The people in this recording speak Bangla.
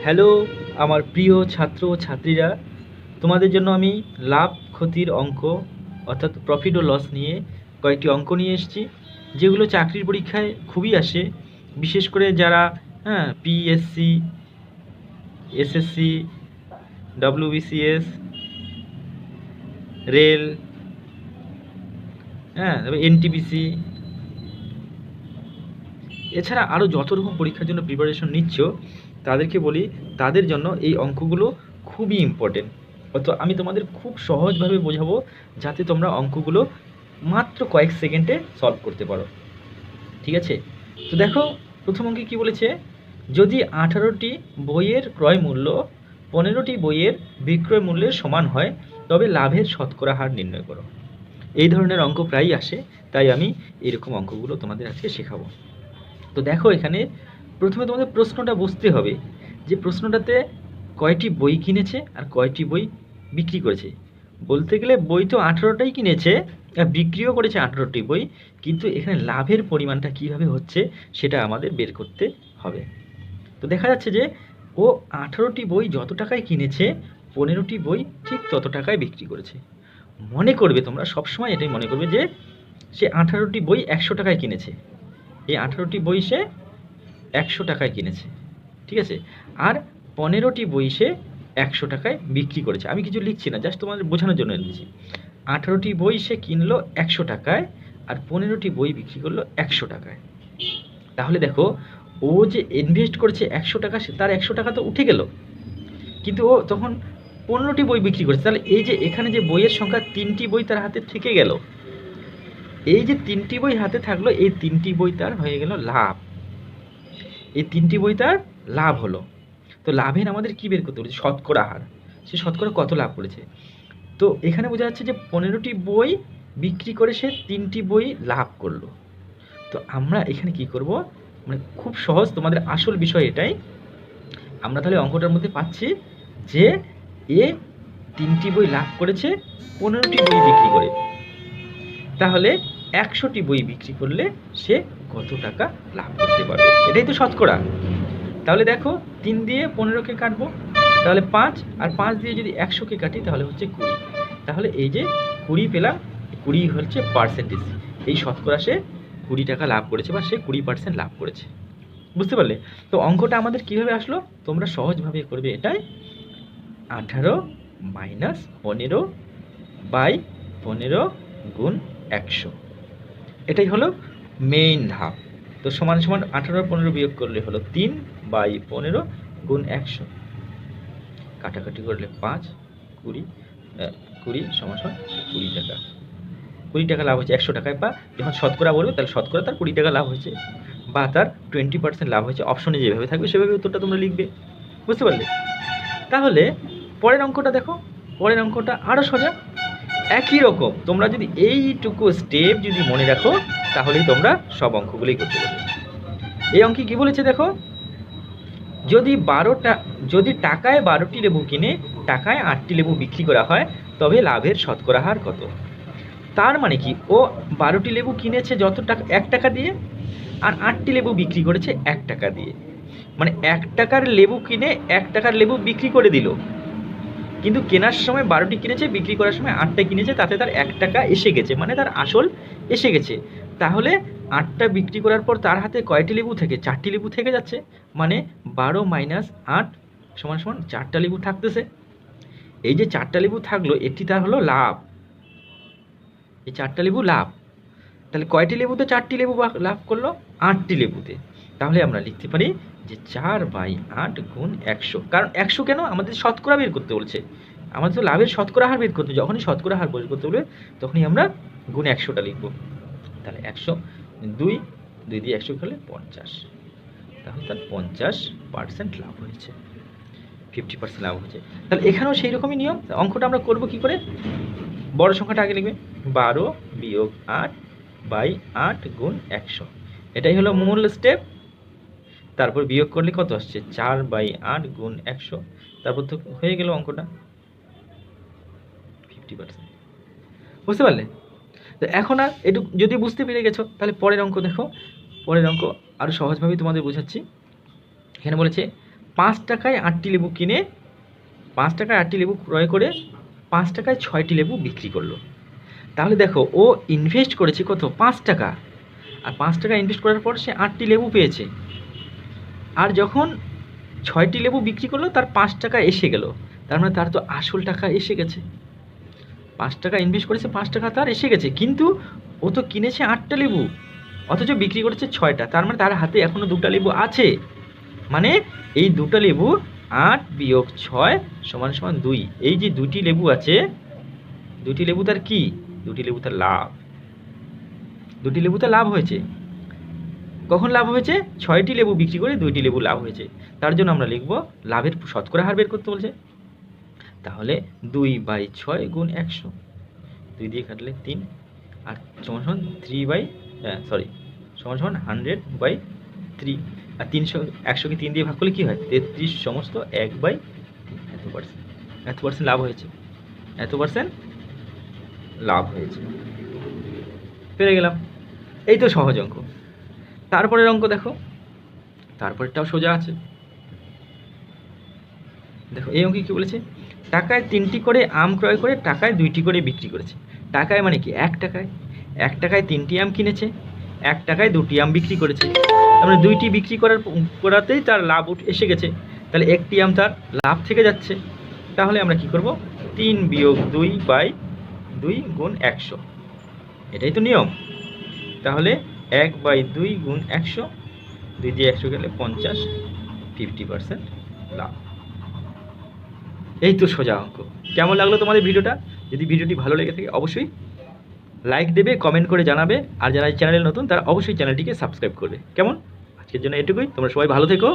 হ্যালো আমার প্রিয় ছাত্র ও ছাত্রীরা, তোমাদের জন্য আমি লাভ ক্ষতির অঙ্ক অর্থাৎ প্রফিট ও লস নিয়ে কয়েকটি অঙ্ক নিয়ে এসেছি, যেগুলো চাকরির পরীক্ষায় খুবই আসে। বিশেষ করে যারা পিএসসি, এসএসসি, ডব্লিউবিসিএস, রেল, তারপরে এনটিপিসি, এছাড়া আরও যত রকম পরীক্ষার জন্য প্রিপারেশন নিচ্ছ তাদেরকে বলি, তাদের জন্য এই অঙ্কগুলো খুবই ইম্পর্টেন্ট। অত আমি তোমাদের খুব সহজভাবে বোঝাবো যাতে তোমরা অঙ্কগুলো মাত্র কয়েক সেকেন্ডে সলভ করতে পারো। ঠিক আছে, তো দেখো প্রথম অঙ্কে কী বলেছে, যদি 18টি বইয়ের ক্রয় মূল্য 15টি বইয়ের বিক্রয় মূল্যের সমান হয় তবে লাভের শতকরা হার নির্ণয় করো। এই ধরনের অঙ্ক প্রায়ই আসে, তাই আমি এরকম অঙ্কগুলো তোমাদের আজকে শেখাবো। তো দেখো এখানে প্রথমে তোমাদের প্রশ্নটা বুঝতে হবে যে প্রশ্নটাতে কয়টি বই কিনেছে আর কয়টি বই বিক্রি করেছে। বলতে গেলে বই তো 18টাই কিনেছে আর বিক্রিও করেছে 18টি বই, কিন্তু এখানে লাভের পরিমাণটা কিভাবে হচ্ছে সেটা আমাদের বের করতে হবে। তো দেখা যাচ্ছে যে ও 18টি বই যত টাকায় কিনেছে 15টি বই ঠিক তত টাকায় বিক্রি করেছে। মনে করবে তোমরা সবসময় এটাই মনে করবে যে সে 18টি বই 100 টাকায় কিনেছে, এই 18টি বই সে 100 টাকায় কিনেছে, ঠিক আছে, আর 15টি বই সে 100 টাকায় বিক্রি করেছে। আমি কিছু লিখছি না, জাস্ট তোমাদের বোঝানোর জন্য লিখছি। 18টি বই সে কিনলো 100 টাকায় আর 15টি বই বিক্রি করলো 100 টাকায়। তাহলে দেখো ও যে ইনভেস্ট করেছে 100 টাকা, তার 100 টাকা তো উঠে গেল, কিন্তু ও তখন 15টি বই বিক্রি করেছে। তাহলে এই যে এখানে যে বইয়ের সংখ্যা 3টি বই তার হাতে থেকে গেল, এই যে 3টি বই হাতে থাকলো, এই 3টি বই তার হয়ে গেল লাভ, এই 3টি বই তার লাভ হলো। তো লাভের আমাদের কি বের করতে বলেছে? শতকরা হার। সে শতকরা কত লাভ করেছে। তো এখানে বোঝা যাচ্ছে যে 15টি বই বিক্রি করে সে 3টি বই লাভ করলো। তো আমরা এখানে কি করব, মানে খুব সহজ, তোমাদের আসল বিষয় এটাই। আমরা তাহলে অঙ্কটার মধ্যে পাচ্ছি যে এ 3টি বই লাভ করেছে 15টি বই বিক্রি করে, তাহলে 100টি বই বিক্রি করলে সে কত টাকা লাভ করতে পারবে, এটাই তো শতকরা। তাহলে দেখো 3 দিয়ে 15কে কাটবো, তাহলে 5, আর 5 দিয়ে যদি 100কে কাটি তাহলে হচ্ছে 20। তাহলে এই যে 20 পেলাম, 20 হচ্ছে পার্সেন্টেজ, এই শতকরা সে 20 টাকা লাভ করেছে বা সে 20% লাভ করেছে। বুঝতে পারলে? তো অঙ্কটা আমাদের কিভাবে আসলো, তোমরা সহজভাবে করবে এটাই, 18 মাইনাস 15 বাই 15 গুণ 100, এটাই হলো মেইন ধাপ। তো সমান সমান 18 আর 15 বিয়োগ করলে হলো 3 বাই 15 গুণ 100, কাটাকাটি করলে 5, 20 সমান সমান 20 টাকা। 20 টাকা লাভ হয়েছে 100 টাকায়, বা যখন শতকরা বলবে তাহলে শতকরা তার 20 টাকা লাভ হয়েছে, বা তার 20% লাভ হয়েছে। অপশনে যেভাবে থাকবে সেভাবে উত্তরটা তোমরা লিখবে। বুঝতে পারলে? তাহলে পরের অঙ্কটা দেখো, পরের অঙ্কটা আরও সোজা, একই রকম। তোমরা যদি এইটুকু স্টেপ যদি মনে রাখো তাহলেই তোমরা সব অঙ্কগুলোই করতে পারবে। এই অঙ্কে কি বলেছে দেখো, যদি টাকায় 12টি লেবু কিনে টাকায় 8টি লেবু বিক্রি করা হয় তবে লাভের শতকরা হার কত। তার মানে কি, ও 12টি লেবু কিনেছে যত টাকা 1 টাকা দিয়ে, আর 8টি লেবু বিক্রি করেছে 1 টাকা দিয়ে। মানে 1 টাকার লেবু কিনে 1 টাকার লেবু বিক্রি করে দিল, কিন্তু কেনার সময় 12টি কিনেছে, বিক্রি করার সময় 8টা কিনেছে, তাতে তার 1 টাকা এসে গেছে, মানে তার আসল এসে গেছে। তাহলে 8টা বিক্রি করার পর তার হাতে কয়টি লেবু থেকে? 4টি লেবু থেকে যাচ্ছে, মানে 12 মাইনাস 8 সমান সমান 4টা লেবু থাকতেছে। এই যে 4টা লেবু থাকলো, এটি তার হলো লাভ, এই 4টা লেবু লাভ। তাহলে কয়টি লেবুতে 4টি লেবু লাভ করলো? 8টি লেবুতে। তাহলে আমরা লিখতে পারি যে 4 বাই 8 গুণ 100। কারণ 100 কেন? আমাদের শতকরা বের করতে বলছে, আমাদের তো লাভের শতকরা হার বের করতে। যখনই শতকরা হার বের করতে বলবে তখনই আমরা গুণ 100টা লিখব। তাহলে 100, 2 দিয়ে 100 করলে 50, তাহলে তার 50% লাভ হয়েছে, 50% লাভ হয়েছে। তাহলে এখানেও সেই রকমই নিয়ম। অঙ্কটা আমরা করব কি করে, বড় সংখ্যাটা আগে লিখবে, 12 বিয়োগ 8 বাই 8 গুণ 100, এটাই হলো মূল স্টেপ। তারপর বিয়োগ করলে কত আসছে? 4 বাই 8 গুণ 100, তারপর তো হয়ে গেল অঙ্কটা 50%। বুঝতে পারলে? তো এখন আর একটু যদি বুঝতে পেরে গেছো তাহলে পরের অঙ্ক দেখো। পরের অঙ্ক আরও সহজভাবেই তোমাদের বোঝাচ্ছি। এখানে বলেছে 5 টাকায় 8টি লেবু কিনে 5 টাকায় 8টি লেবু ক্রয় করে 5 টাকায় 6টি লেবু বিক্রি করলো। তাহলে দেখো ও ইনভেস্ট করেছে কত? 5 টাকা। আর 5 টাকা ইনভেস্ট করার পর সে 8টি লেবু পেয়েছে। আর যখন 6টি লেবু বিক্রি করলো তার 5 টাকা এসে গেল। তার মানে তার তো আসল টাকা এসে গেছে। 5 টাকা ইনভেস্ট করেছে, 5 টাকা তার এসে গেছে, কিন্তু ও তো কিনেছে 8টা লেবু, অথচ বিক্রি করেছে 6টা। তার মানে তার হাতে এখনও 2টা লেবু আছে। মানে এই 2টা লেবু 8 বিয়োগ 6 সমান সমান 2। এই যে 2টি লেবু আছে, 2টি লেবু তার কি? 2টি লেবু তার লাভ। 2টি লেবু তার লাভ হয়েছে। কখন লাভ হয়েছে? 6টি লেবু বিক্রি করে 2টি লেবু লাভ হয়েছে। তার জন্য আমরা লিখব লাভের শতকরা হার বের করতে বলছে। তাহলে 2/6 গুণ 100, 2 দিয়ে কাটলে 3, আর সমান সমান 100/3। আর 100কে 3 দিয়ে ভাগ করলে কী হয়? 33 সমস্ত 1/, এত পার্সেন্ট লাভ হয়েছে, এত পার্সেন্ট লাভ হয়েছে। পেরে গেলাম। এই তো সহজ অঙ্ক। তারপরের অঙ্ক দেখো, তারপরেরটাও সোজা আছে। দেখো এই অঙ্কে কী বলেছে? টাকায় 3টি করে আম ক্রয় করে টাকায় 2টি করে বিক্রি করেছে। টাকায় মানে কি? 1 টাকায়। 1 টাকায় 3টি আম কিনেছে, 1 টাকায় 2টি আম বিক্রি করেছে। তার মানে 2টি বিক্রি করাতেই তার লাভ এসে গেছে। তাহলে 1টি আম তার লাভ থেকে যাচ্ছে। তাহলে আমরা কি করব? 3 বিয়োগ 2/2 গুণ 100, এটাই তো নিয়ম। তাহলে 1/2 গুণ 100, 2 দিয়ে 100 গেলে 50, 50% লাভ। এই তো সোজা অঙ্ক। কেমন লাগলো তোমাদের ভিডিওটা? যদি ভিডিওটি ভালো লেগে থাকে অবশ্যই লাইক দেবে, কমেন্ট করে জানাবে, আর যারা চ্যানেলে নতুন তারা অবশ্যই চ্যানেলটিকে সাবস্ক্রাইব করবে। কেমন? আজকের জন্য এটুকুই। তোমরা সবাই ভালো থেকো।